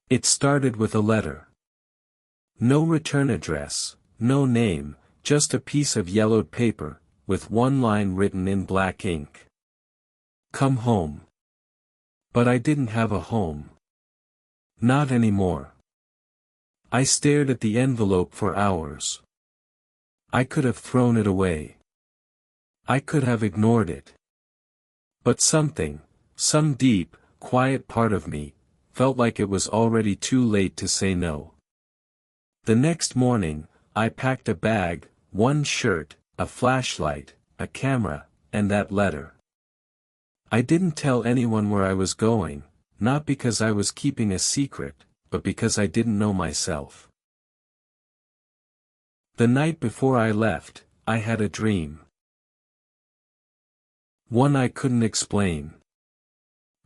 It started with a letter. No return address, no name, just a piece of yellowed paper, with one line written in black ink. Come home. But I didn't have a home. Not anymore. I stared at the envelope for hours. I could have thrown it away. I could have ignored it. But something, some deep, quiet part of me, felt like it was already too late to say no. The next morning, I packed a bag, one shirt, a flashlight, a camera, and that letter. I didn't tell anyone where I was going, not because I was keeping a secret, but because I didn't know myself. The night before I left, I had a dream. One I couldn't explain.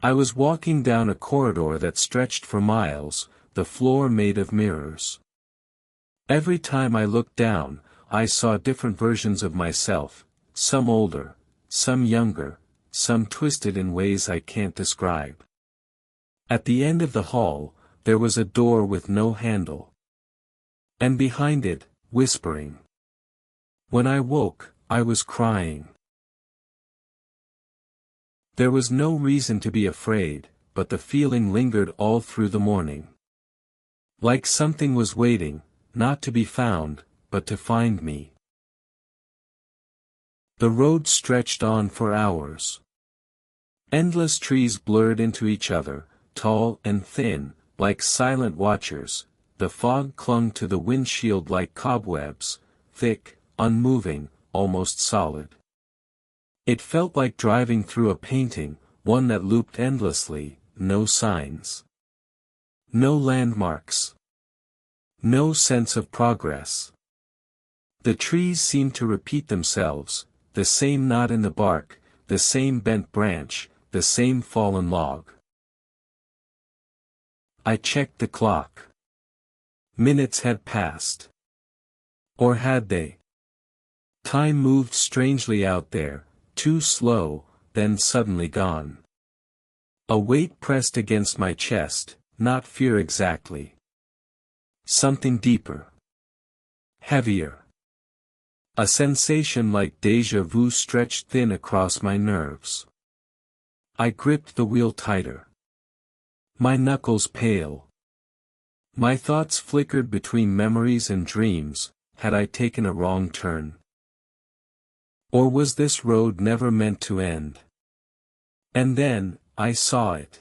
I was walking down a corridor that stretched for miles, the floor made of mirrors. Every time I looked down, I saw different versions of myself, some older, some younger, some twisted in ways I can't describe. At the end of the hall, there was a door with no handle. And behind it, whispering. When I woke, I was crying. There was no reason to be afraid, but the feeling lingered all through the morning. Like something was waiting, not to be found, but to find me. The road stretched on for hours. Endless trees blurred into each other, tall and thin, like silent watchers. The fog clung to the windshield like cobwebs, thick, unmoving, almost solid. It felt like driving through a painting, one that looped endlessly, no signs. No landmarks. No sense of progress. The trees seemed to repeat themselves, the same knot in the bark, the same bent branch, the same fallen log. I checked the clock. Minutes had passed. Or had they? Time moved strangely out there, too slow, then suddenly gone. A weight pressed against my chest, not fear exactly. Something deeper. Heavier. A sensation like déjà vu stretched thin across my nerves. I gripped the wheel tighter. My knuckles pale. My thoughts flickered between memories and dreams. Had I taken a wrong turn? Or was this road never meant to end? And then, I saw it.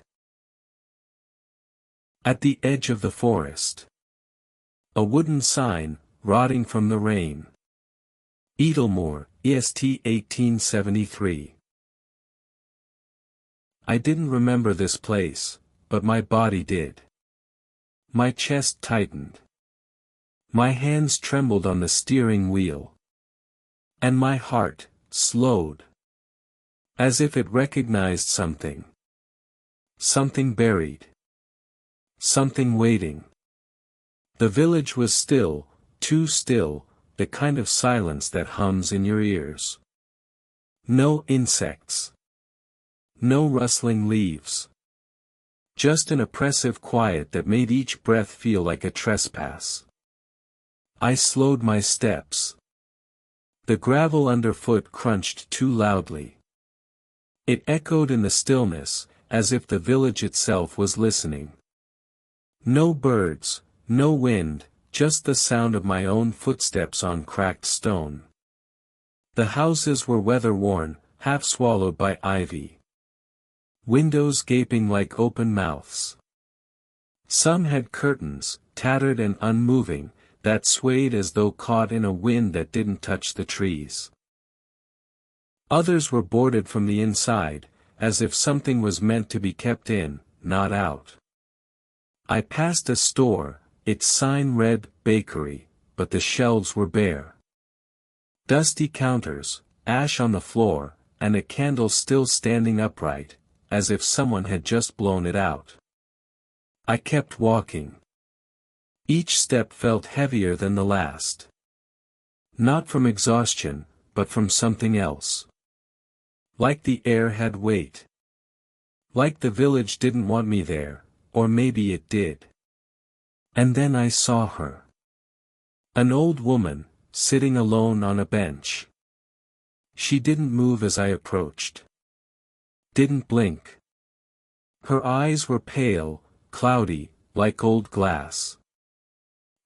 At the edge of the forest. A wooden sign, rotting from the rain. Edelmoor, EST 1873. I didn't remember this place, but my body did. My chest tightened. My hands trembled on the steering wheel. And my heart slowed. As if it recognized something. Something buried. Something waiting. The village was still, too still, the kind of silence that hums in your ears. No insects. No rustling leaves. Just an oppressive quiet that made each breath feel like a trespass. I slowed my steps. The gravel underfoot crunched too loudly. It echoed in the stillness, as if the village itself was listening. No birds, no wind, just the sound of my own footsteps on cracked stone. The houses were weather-worn, half swallowed by ivy. Windows gaping like open mouths. Some had curtains, tattered and unmoving, that swayed as though caught in a wind that didn't touch the trees. Others were boarded from the inside, as if something was meant to be kept in, not out. I passed a store, its sign read, bakery, but the shelves were bare. Dusty counters, ash on the floor, and a candle still standing upright, as if someone had just blown it out. I kept walking. Each step felt heavier than the last. Not from exhaustion, but from something else. Like the air had weight. Like the village didn't want me there, or maybe it did. And then I saw her. An old woman, sitting alone on a bench. She didn't move as I approached. Didn't blink. Her eyes were pale, cloudy, like old glass.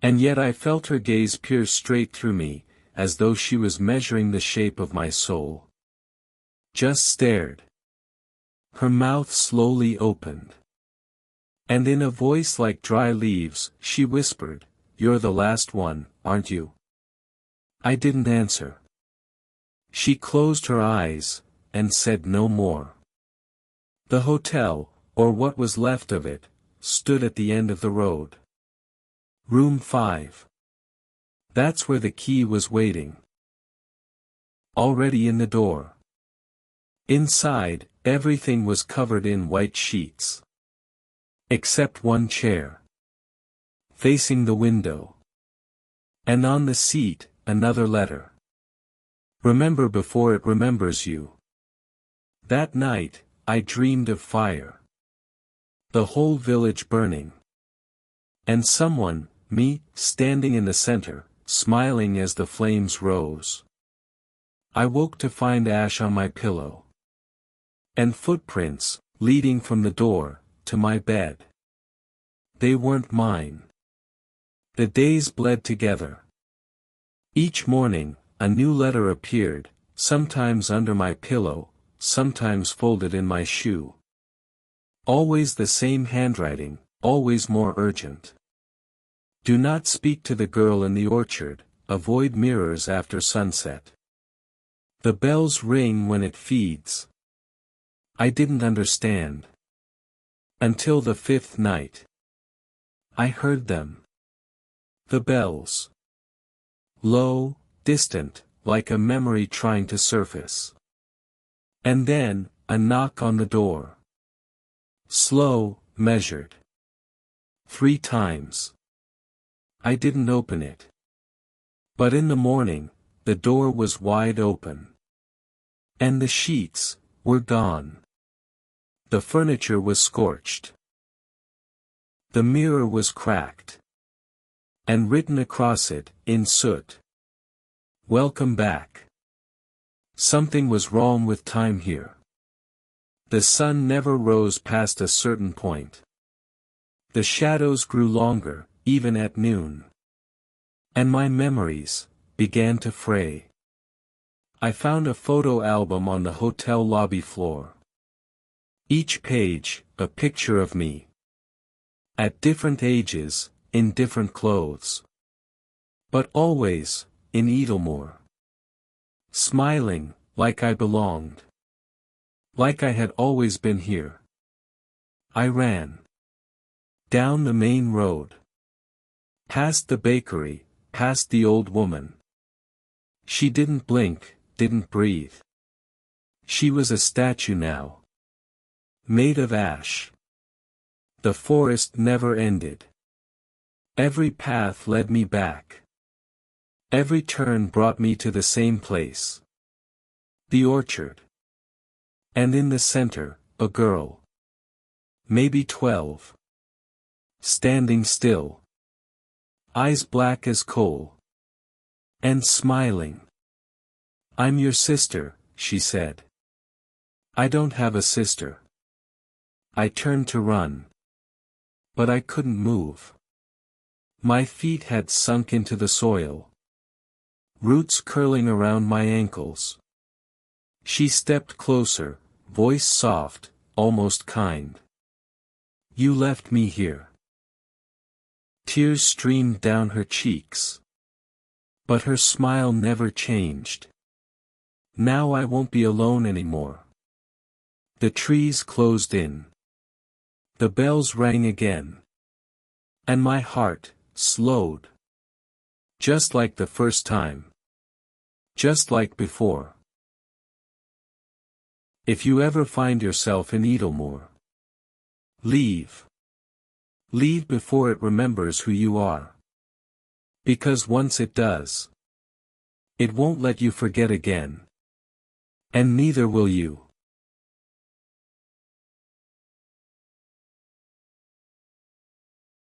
And yet I felt her gaze pierce straight through me, as though she was measuring the shape of my soul. Just stared. Her mouth slowly opened. And in a voice like dry leaves, she whispered, "You're the last one, aren't you?" I didn't answer. She closed her eyes, and said no more. The hotel, or what was left of it, stood at the end of the road. Room 5. That's where the key was waiting. Already in the door. Inside, everything was covered in white sheets. Except one chair. Facing the window. And on the seat, another letter. Remember before it remembers you. That night, I dreamed of fire. The whole village burning. And someone, me, standing in the center, smiling as the flames rose. I woke to find ash on my pillow. And footprints, leading from the door, to my bed. They weren't mine. The days bled together. Each morning, a new letter appeared, sometimes under my pillow, sometimes folded in my shoe. Always the same handwriting, always more urgent. Do not speak to the girl in the orchard, avoid mirrors after sunset. The bells ring when it feeds. I didn't understand. Until the 5th night. I heard them. The bells. Low, distant, like a memory trying to surface. And then, a knock on the door. Slow, measured. 3 times. I didn't open it. But in the morning, the door was wide open. And the sheets were gone. The furniture was scorched. The mirror was cracked. And written across it, in soot. Welcome back. Something was wrong with time here. The sun never rose past a certain point. The shadows grew longer, even at noon. And my memories began to fray. I found a photo album on the hotel lobby floor. Each page, a picture of me. At different ages, in different clothes. But always, in Edelmore. Smiling, like I belonged. Like I had always been here. I ran. Down the main road. Past the bakery, past the old woman. She didn't blink, didn't breathe. She was a statue now. Made of ash. The forest never ended. Every path led me back. Every turn brought me to the same place. The orchard. And in the center, a girl. Maybe 12. Standing still. Eyes black as coal. And smiling. "I'm your sister," she said. "I don't have a sister." I turned to run. But I couldn't move. My feet had sunk into the soil. Roots curling around my ankles. She stepped closer, voice soft, almost kind. "You left me here." Tears streamed down her cheeks. But her smile never changed. "Now I won't be alone anymore." The trees closed in. The bells rang again. And my heart slowed. Just like the first time. Just like before. If you ever find yourself in Edelmore, leave. Leave before it remembers who you are. Because once it does, it won't let you forget again. And neither will you.